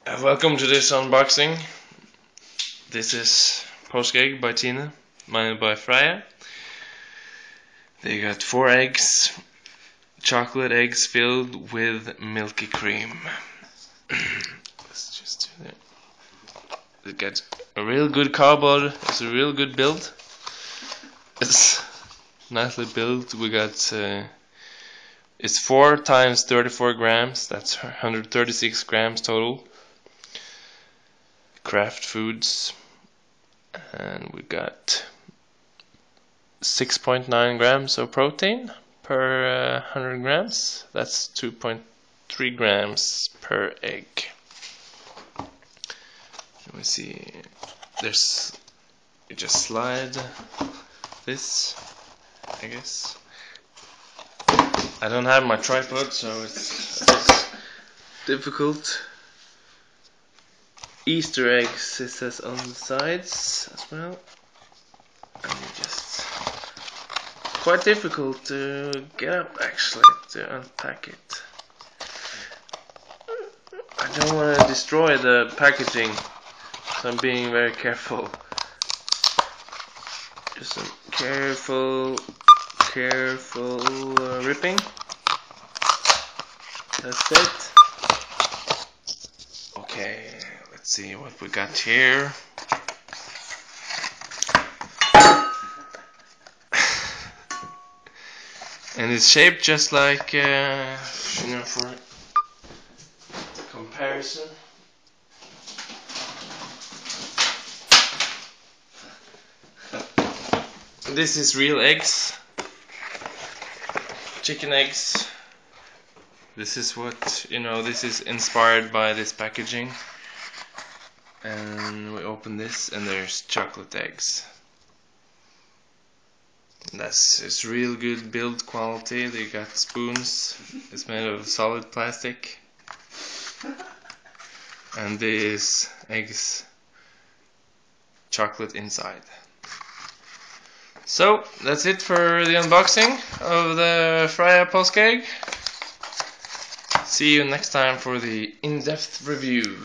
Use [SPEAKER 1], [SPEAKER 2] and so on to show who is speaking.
[SPEAKER 1] Welcome to this unboxing. This is Påske-egg by Tina, mine by Freia. They got 4 eggs, chocolate eggs filled with milky cream. Let's just do that. It got a real good cardboard. It's a real good build. It's nicely built. We got it's 4 times 34 grams. That's 136 grams total. Craft foods, and we got 6.9 grams of protein per 100 grams. That's 2.3 grams per egg. Let me see. You just slide this, I guess. I don't have my tripod, so it's difficult. Easter eggs, it says on the sides as well. And just quite difficult to get up, actually, to unpack it. I don't want to destroy the packaging, so I'm being very careful. Just some careful ripping. That's it. Okay. Let's see what we got here. And it's shaped just like, for comparison. This is real eggs, chicken eggs. This is what, this is inspired by this packaging. And we open this, and there's chocolate eggs. It's real good build quality. They got spoons. It's made of solid plastic. And these eggs, chocolate inside. So that's it for the unboxing of the Freia Påske-egg. See you next time for the in-depth review.